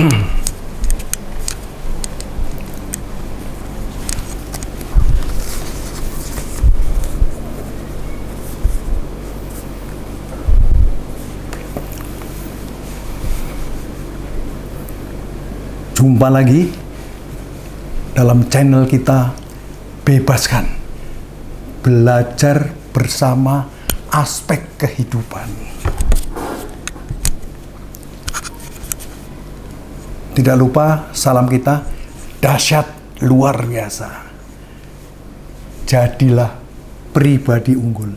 Jumpa lagi dalam channel kita Bebaskan, belajar bersama aspek kehidupan. Tidak lupa salam kita, dahsyat luar biasa. Jadilah pribadi unggul.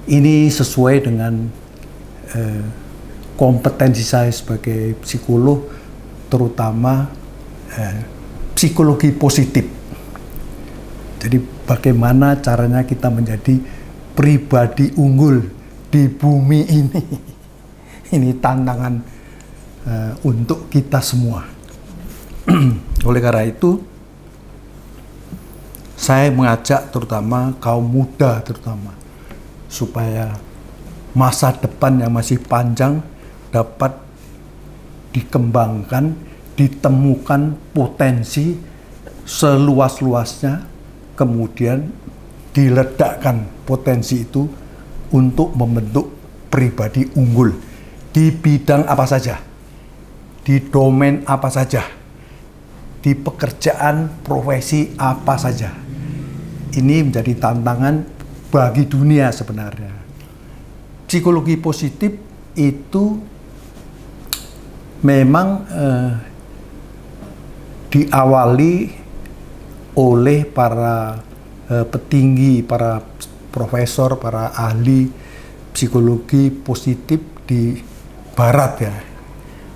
Ini sesuai dengan kompetensi saya sebagai psikolog, terutama psikologi positif. Jadi bagaimana caranya kita menjadi pribadi unggul di bumi ini. Ini tantangan untuk kita semua. Oleh karena itu, saya mengajak terutama kaum muda supaya masa depan yang masih panjang dapat dikembangkan, ditemukan potensi seluas-luasnya, kemudian diledakkan potensi itu untuk membentuk pribadi unggul di bidang apa saja, di domain apa saja, di pekerjaan profesi apa saja. Ini menjadi tantangan bagi dunia sebenarnya. Psikologi positif itu memang diawali oleh para petinggi, para profesor, para ahli psikologi positif di barat ya.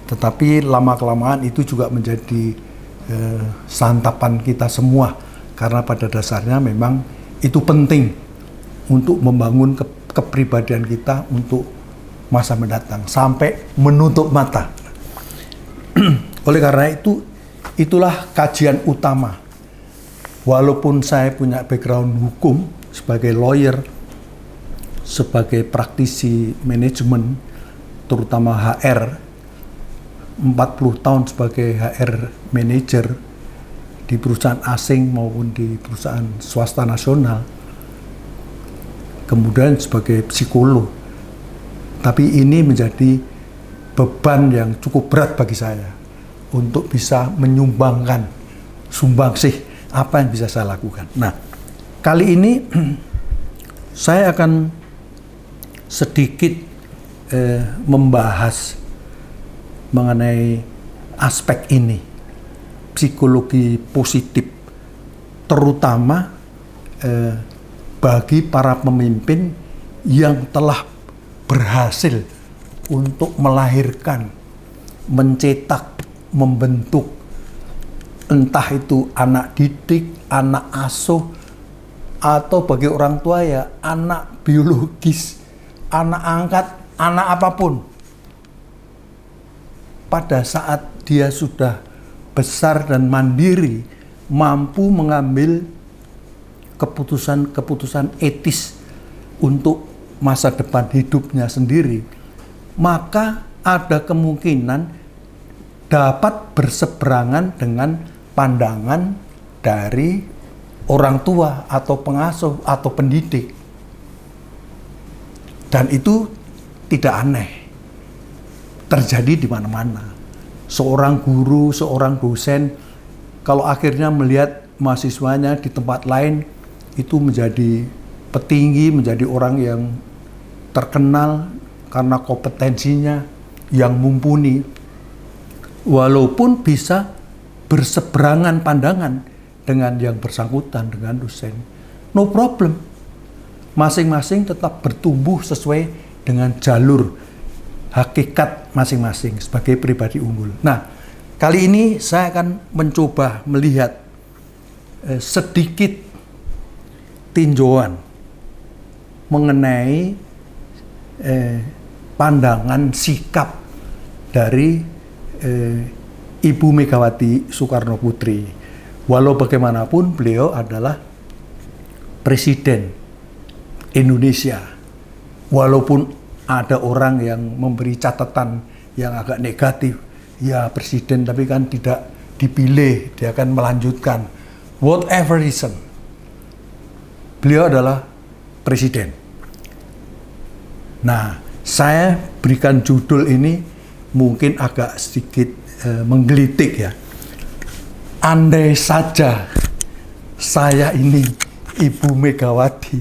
Tetapi lama-kelamaan itu juga menjadi santapan kita semua, karena pada dasarnya memang itu penting untuk membangun kepribadian kita untuk masa mendatang sampai menutup mata. Oleh karena itu, itulah kajian utama. Walaupun saya punya background hukum sebagai lawyer, sebagai praktisi manajemen, terutama HR, 40 tahun sebagai HR manager di perusahaan asing maupun di perusahaan swasta nasional, kemudian sebagai psikolog. Tapi ini menjadi beban yang cukup berat bagi saya untuk bisa menyumbangkan sumbangsih apa yang bisa saya lakukan. Nah, kali ini saya akan sedikit membahas mengenai aspek ini, psikologi positif, terutama bagi para pemimpin yang telah berhasil untuk melahirkan, mencetak, membentuk, entah itu anak didik, anak asuh, atau bagi orang tua ya anak biologis, anak angkat, anak apapun. Pada saat dia sudah besar dan mandiri, mampu mengambil keputusan-keputusan etis untuk masa depan hidupnya sendiri, maka ada kemungkinan dapat berseberangan dengan pandangan dari orang tua atau pengasuh atau pendidik. Dan itu tidak aneh, terjadi di mana-mana. Seorang guru, seorang dosen, kalau akhirnya melihat mahasiswanya di tempat lain itu menjadi petinggi, menjadi orang yang terkenal karena kompetensinya yang mumpuni, walaupun bisa berseberangan pandangan dengan yang bersangkutan, dengan dosen, no problem. Masing-masing tetap bertumbuh sesuai dengan jalur hakikat masing-masing sebagai pribadi unggul. Nah, kali ini saya akan mencoba melihat sedikit tinjauan mengenai pandangan sikap dari Ibu Megawati Soekarno Putri. Walau bagaimanapun beliau adalah Presiden Indonesia. Walaupun ada orang yang memberi catatan yang agak negatif ya presiden tapi kan tidak dipilih, dia akan melanjutkan. Whatever reason, beliau adalah presiden. Nah, saya berikan judul ini mungkin agak sedikit menggelitik ya. Andai saja saya ini Ibu Megawati,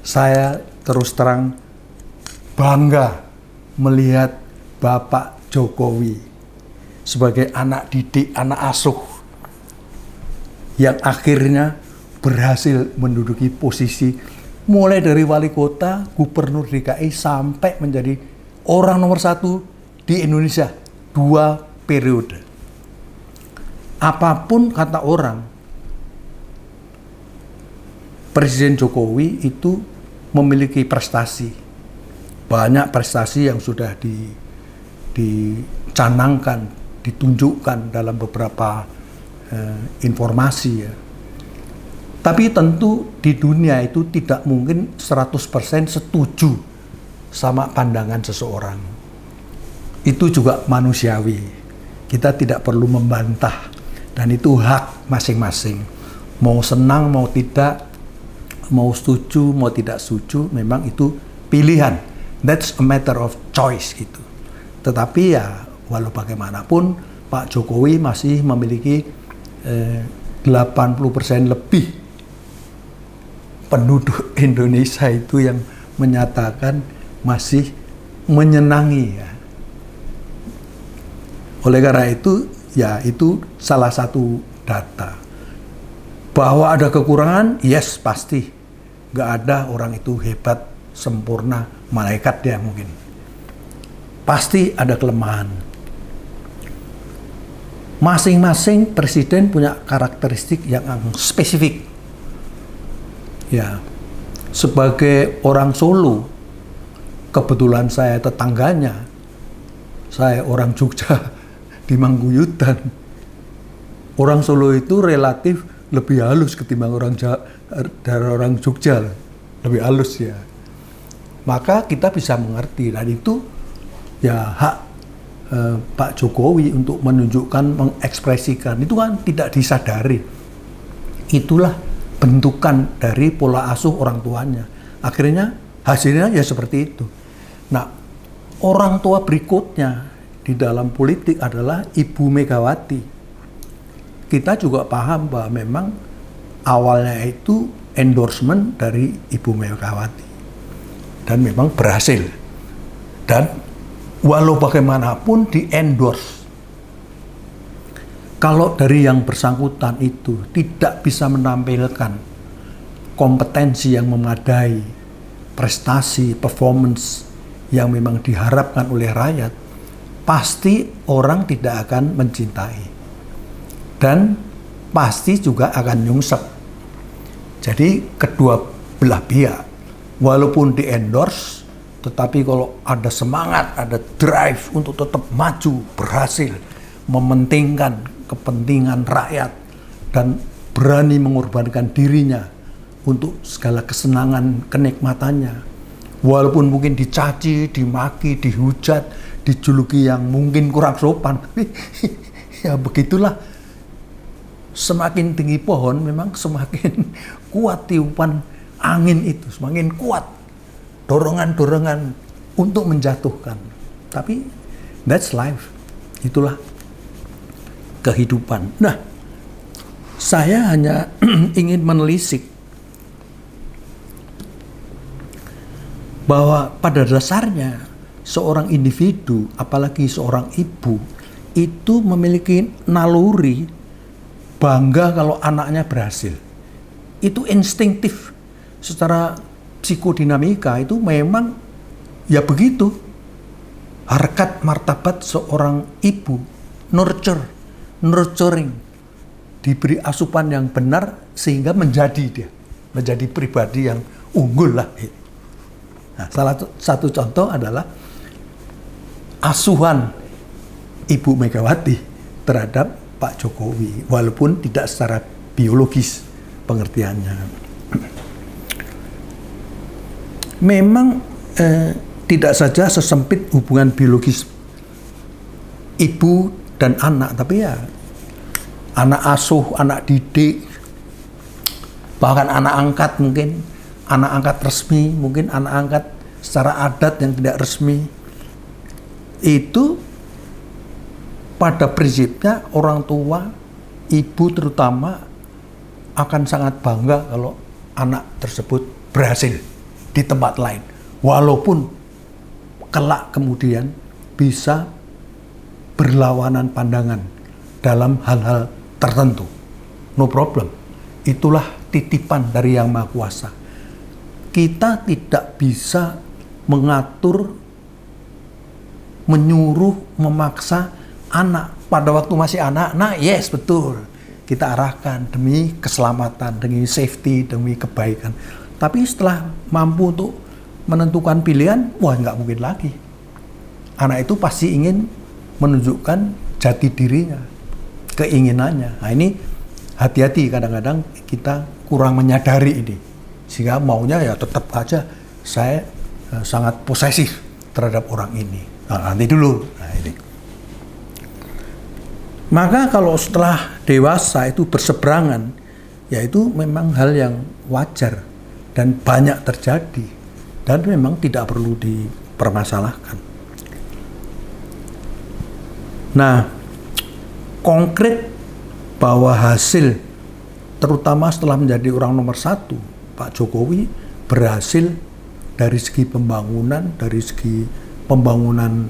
saya terus terang bangga melihat Bapak Jokowi sebagai anak didik, anak asuh yang akhirnya berhasil menduduki posisi mulai dari wali kota, gubernur DKI sampai menjadi orang nomor 1 di Indonesia 2 periode. Apapun kata orang, Presiden Jokowi itu memiliki prestasi. Banyak prestasi yang sudah dicanangkan, ditunjukkan dalam beberapa informasi ya. Tapi tentu di dunia itu tidak mungkin 100% setuju sama pandangan seseorang. Itu juga manusiawi. Kita tidak perlu membantah. Dan itu hak masing-masing. Mau senang, mau tidak, mau setuju, mau tidak setuju, memang itu pilihan. That's a matter of choice gitu. Tetapi ya walau bagaimanapun Pak Jokowi masih memiliki 80% lebih penduduk Indonesia itu yang menyatakan masih menyenangi ya. Oleh karena itu, ya itu salah satu data. Bahwa ada kekurangan, yes pasti. Nggak ada orang itu hebat, sempurna, malaikat dia mungkin. Pasti ada kelemahan. Masing-masing presiden punya karakteristik yang spesifik. Ya, sebagai orang Solo, kebetulan saya tetangganya, saya orang Jogja di Mangguyudan. Orang Solo itu relatif lebih halus ketimbang dari orang Jogja, lebih halus ya. Maka kita bisa mengerti, dan itu ya hak Pak Jokowi untuk menunjukkan, mengekspresikan, itu kan tidak disadari. Itulah bentukan dari pola asuh orang tuanya. Akhirnya hasilnya ya seperti itu. Nah, orang tua berikutnya di dalam politik adalah Ibu Megawati. Kita juga paham bahwa memang awalnya itu endorsement dari Ibu Megawati. Dan memang berhasil. Dan walau bagaimanapun di-endorse. Kalau dari yang bersangkutan itu tidak bisa menampilkan kompetensi yang memadai, prestasi, performance yang memang diharapkan oleh rakyat, pasti orang tidak akan mencintai. Dan pasti juga akan nyungsep. Jadi kedua belah pihak, walaupun di-endorse, tetapi kalau ada semangat, ada drive untuk tetap maju, berhasil, mementingkan kepentingan rakyat, dan berani mengorbankan dirinya untuk segala kesenangan, kenikmatannya. Walaupun mungkin dicaci, dimaki, dihujat, dijuluki yang mungkin kurang sopan, tapi ya begitulah. Semakin tinggi pohon, memang semakin kuat tiupan angin itu, semakin kuat dorongan-dorongan untuk menjatuhkan. Tapi that's life, itulah kehidupan. Nah, saya hanya ingin menelisik bahwa pada dasarnya seorang individu, apalagi seorang ibu, itu memiliki naluri bangga kalau anaknya berhasil. Itu instinktif. Secara psikodinamika itu memang ya begitu. Harkat martabat seorang ibu, nurturing, diberi asupan yang benar sehingga menjadi pribadi yang unggul lah. Nah, salah satu contoh adalah asuhan Ibu Megawati terhadap Pak Jokowi, walaupun tidak secara biologis pengertiannya. Memang tidak saja sesempit hubungan biologis ibu dan anak, tapi ya anak asuh, anak didik, bahkan anak angkat mungkin, anak angkat resmi, mungkin anak angkat secara adat yang tidak resmi. Itu pada prinsipnya orang tua, ibu terutama akan sangat bangga kalau anak tersebut berhasil di tempat lain. Walaupun kelak kemudian bisa berlawanan pandangan dalam hal-hal tertentu. No problem. Itulah titipan dari Yang Maha Kuasa. Kita tidak bisa mengatur, menyuruh, memaksa anak. Pada waktu masih anak, nah yes betul. Kita arahkan demi keselamatan, demi safety, demi kebaikan. Tapi setelah mampu untuk menentukan pilihan, wah nggak mungkin lagi. Anak itu pasti ingin menunjukkan jati dirinya, keinginannya. Nah ini hati-hati, kadang-kadang kita kurang menyadari ini. Sehingga maunya ya tetap aja saya sangat posesif terhadap orang ini. Nah, nanti dulu. Nah, ini. Maka kalau setelah dewasa itu berseberangan, ya itu memang hal yang wajar dan banyak terjadi dan memang tidak perlu dipermasalahkan. Nah, konkret bahwa hasil terutama setelah menjadi orang nomor 1, Pak Jokowi berhasil dari segi pembangunan, dari segi pembangunan